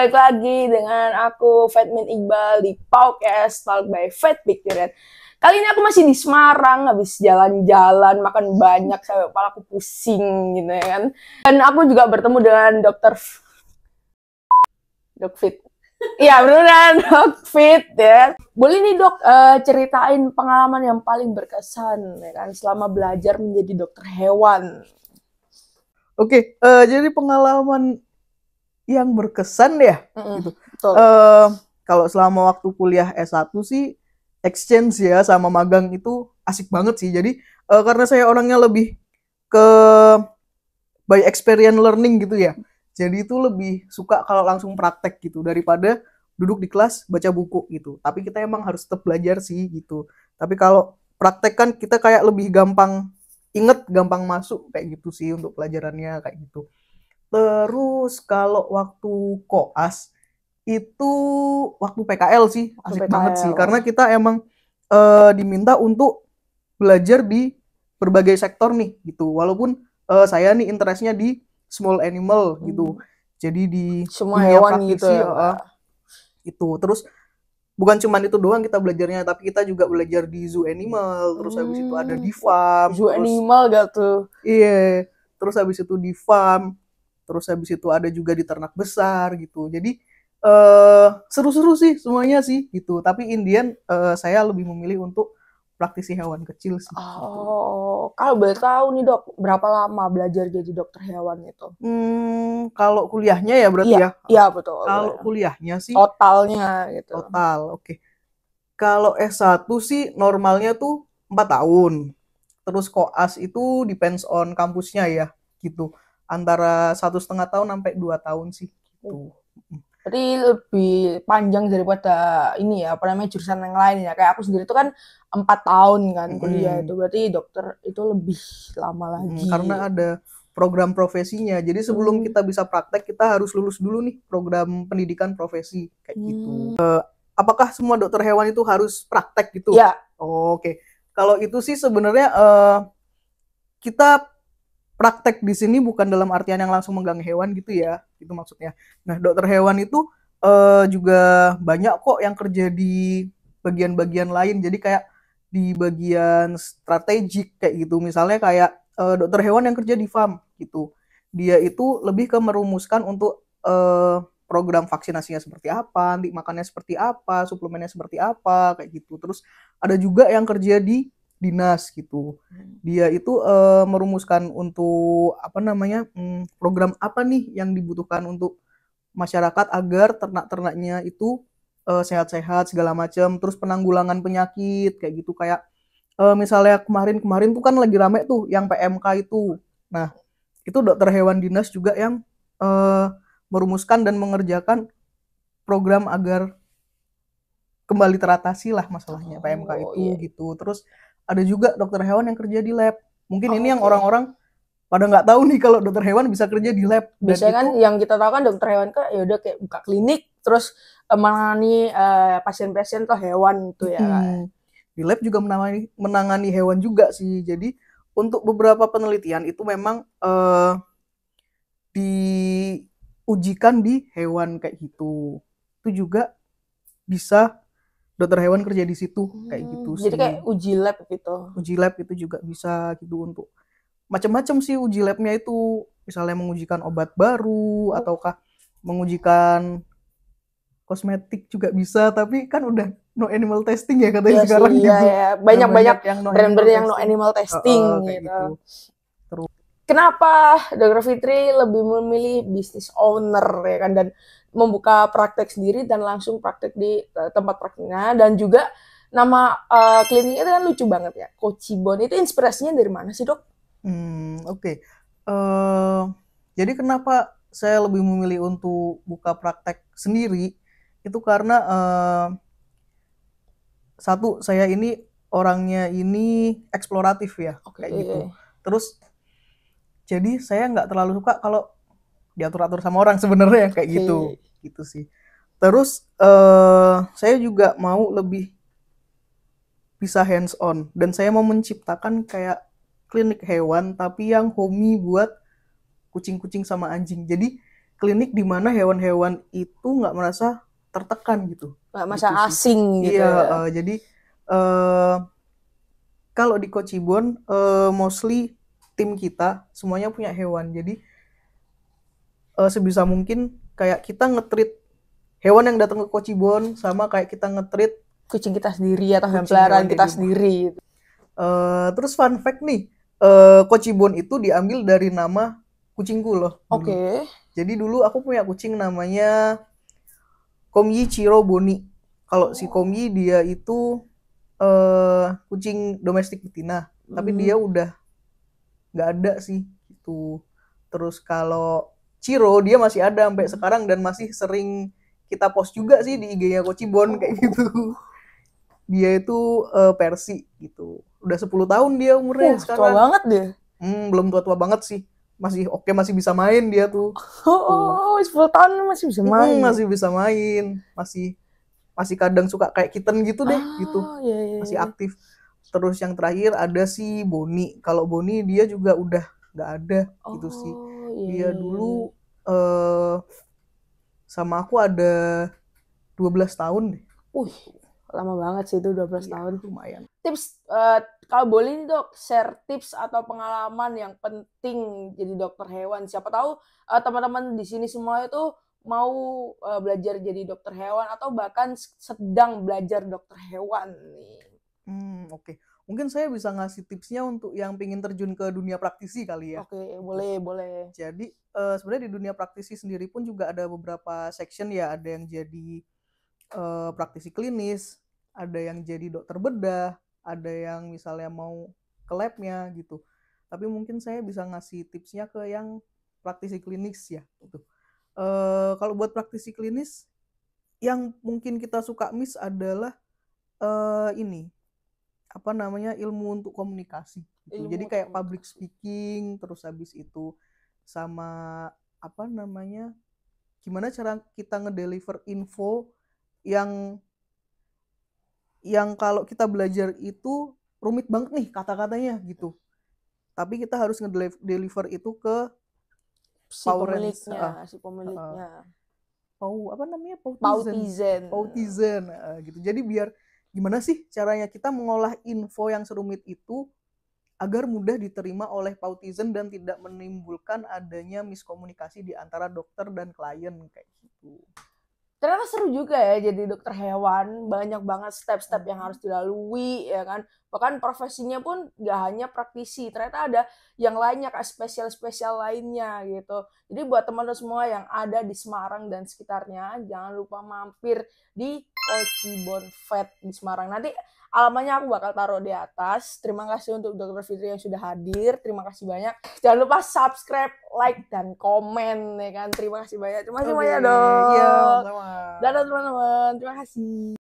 balik lagi dengan aku Fatmin Iqbal di podcast Talk by Fat Picture. Kali ini aku masih di Semarang, habis jalan-jalan, makan banyak sampai kepala aku pusing gitu ya kan. Dan aku juga bertemu dengan Dok Fit. Iya beneran Dok Fit ya. Boleh nih Dok ceritain pengalaman yang paling berkesan ya kan selama belajar menjadi dokter hewan. Oke, jadi pengalaman yang berkesan ya, gitu. Betul. Kalau selama waktu kuliah S1 sih exchange ya sama magang itu asik banget sih. Jadi karena saya orangnya lebih ke by experience learning gitu ya. Jadi itu lebih suka kalau langsung praktek gitu daripada duduk di kelas baca buku gitu. Tapi kita emang harus tetap belajar sih gitu. Tapi kalau praktek kan kita kayak lebih gampang inget, gampang masuk kayak gitu sih untuk pelajarannya kayak gitu. Terus kalau waktu koas itu waktu PKL sih asik banget sih karena kita emang diminta untuk belajar di berbagai sektor nih gitu. Walaupun saya nih interestnya di small animal gitu. Jadi di semua dunia hewan praktisi gitu ya, itu. Terus bukan cuma itu doang kita belajarnya, tapi kita juga belajar di zoo animal. Terus habis itu ada di farm. Zoo terus, animal gak tuh? Iya. Terus habis itu di farm. Terus habis itu ada juga di ternak besar gitu. Jadi seru-seru sih semuanya sih gitu. Tapi Indian saya lebih memilih untuk praktisi hewan kecil sih. Oh, kalau boleh tahu nih Dok, berapa lama belajar jadi dokter hewan itu? Kalau kuliahnya ya berarti ya? Iya betul. Kalau kuliahnya sih totalnya gitu. total, oke. Kalau S1 sih normalnya tuh 4 tahun. Terus koas itu depends on kampusnya ya gitu. Antara 1,5 tahun sampai 2 tahun sih gitu. Berarti lebih panjang daripada ini ya, apa namanya, jurusan yang lain ya. Kayak aku sendiri tuh kan 4 tahun kan kuliah itu. Berarti dokter itu lebih lama lagi. Karena ada program profesinya. Jadi sebelum kita bisa praktek, kita harus lulus dulu nih program pendidikan profesi kayak gitu. Apakah semua dokter hewan itu harus praktek gitu? Iya. Oke. Kalau itu sih sebenarnya kita praktek di sini bukan dalam artian yang langsung megang hewan gitu ya, itu maksudnya. Nah, dokter hewan itu juga banyak kok yang kerja di bagian-bagian lain. Jadi kayak di bagian strategik kayak gitu. Misalnya kayak dokter hewan yang kerja di farm gitu. Dia itu lebih ke merumuskan untuk program vaksinasinya seperti apa, nanti makannya seperti apa, suplemennya seperti apa, kayak gitu. Terus ada juga yang kerja di dinas gitu. Dia itu merumuskan untuk apa namanya program apa nih yang dibutuhkan untuk masyarakat agar ternak-ternaknya itu sehat-sehat segala macam. Terus penanggulangan penyakit kayak gitu kayak misalnya kemarin tuh kan lagi rame tuh yang PMK itu. Nah, itu dokter hewan dinas juga yang merumuskan dan mengerjakan program agar kembali teratasi lah masalahnya PMK itu gitu. Terus ada juga dokter hewan yang kerja di lab. Mungkin ini yang orang-orang pada nggak tahu nih kalau dokter hewan bisa kerja di lab. Biasanya kan yang kita tahu kan dokter hewan kan ya udah kayak buka klinik terus menangani pasien-pasien tuh hewan itu ya. Di lab juga menangani hewan juga sih. Jadi untuk beberapa penelitian itu memang diujikan di hewan kayak gitu. Itu juga bisa dokter hewan kerja di situ kayak gitu sih. Jadi kayak uji lab gitu. Uji lab itu juga bisa gitu untuk macam-macam sih uji labnya itu. Misalnya mengujikan obat baru ataukah mengujikan kosmetik juga bisa, tapi kan udah no animal testing ya katanya sekarang gitu. Iya, banyak brand-brand yang no animal testing gitu. Terus kenapa Dr. Fitri lebih memilih bisnis owner ya kan dan membuka praktek sendiri dan langsung praktek di tempat prakteknya, dan juga nama kliniknya itu kan lucu banget ya, Kochibon. Itu inspirasinya dari mana sih Dok? Oke. Jadi kenapa saya lebih memilih untuk buka praktek sendiri itu karena satu, saya ini orangnya ini eksploratif ya kayak gitu. Terus jadi saya nggak terlalu suka kalau diatur-atur sama orang sebenarnya kayak gitu sih. Terus saya juga mau lebih bisa hands on dan saya mau menciptakan kayak klinik hewan tapi yang homey buat kucing-kucing sama anjing. Jadi klinik di mana hewan-hewan itu nggak merasa tertekan gitu. Nggak masa Gitu sih. asing gitu Iya, ya. jadi kalau di Kochibon mostly tim kita semuanya punya hewan. Jadi sebisa mungkin kayak kita nge-treat hewan yang datang ke Kochibon sama kayak kita nge-treat Kucing kita sendiri atau hewan kucing peliharaan hewan kita di rumah. sendiri gitu. Terus fun fact nih, Kochibon itu diambil dari nama kucingku loh dulu. Oke. Jadi dulu aku punya kucing namanya Komyi Chiro Boni. Kalau si Komyi dia itu kucing domestik betina, tapi dia udah nggak ada sih gitu. Terus kalau Chiro dia masih ada sampai sekarang dan masih sering kita post juga sih di IG-nya Kochibon kayak gitu. Dia itu Persi gitu. Udah 10 tahun dia umurnya Tua sekarang. banget deh. Belum tua-tua banget sih. Masih oke, masih bisa main dia tuh. Oh, 10 tahun masih bisa main. Masih bisa main. Masih kadang suka kayak kitten gitu deh gitu. Iya. Masih aktif. Terus yang terakhir ada si Boni. Kalau Boni dia juga udah nggak ada gitu sih. Dia dulu sama aku ada 12 tahun deh. Lama banget sih itu 12 tahun. Lumayan. Tips, kalau boleh nih dok, share tips atau pengalaman yang penting jadi dokter hewan. Siapa tahu teman-teman di sini semua itu mau belajar jadi dokter hewan atau bahkan sedang belajar dokter hewan nih. Oke. Mungkin saya bisa ngasih tipsnya untuk yang pengen terjun ke dunia praktisi kali ya. Oke, boleh. Jadi sebenarnya di dunia praktisi sendiri pun juga ada beberapa section ya. Ada yang jadi praktisi klinis, ada yang jadi dokter bedah, ada yang misalnya mau ke labnya gitu. Tapi mungkin saya bisa ngasih tipsnya ke yang praktisi klinis ya gitu. Kalau buat praktisi klinis yang mungkin kita suka miss adalah ilmu untuk komunikasi gitu. Jadi kayak public speaking, terus habis itu sama gimana cara kita ngedeliver info yang kalau kita belajar itu rumit banget nih kata-katanya gitu. Tapi kita harus ngedeliver itu ke si pemiliknya. Pautizen gitu. Jadi biar gimana sih caranya kita mengolah info yang serumit itu agar mudah diterima oleh pautizen dan tidak menimbulkan adanya miskomunikasi di antara dokter dan klien kayak gitu. Ternyata seru juga ya jadi dokter hewan, banyak banget step-step yang harus dilalui ya kan. Bahkan profesinya pun gak hanya praktisi, ternyata ada yang lainnya kayak spesial-spesial lainnya gitu. Jadi buat teman-teman semua yang ada di Semarang dan sekitarnya, jangan lupa mampir di Kochibon Vet di Semarang. Nanti alamatnya aku bakal taruh di atas. Terima kasih untuk Dr. Fitri yang sudah hadir. Terima kasih banyak. Jangan lupa subscribe, like, dan komen ya kan. Terima kasih banyak. Terima kasih banyak dok. Iya, sama-sama. Dadah teman-teman. Terima kasih.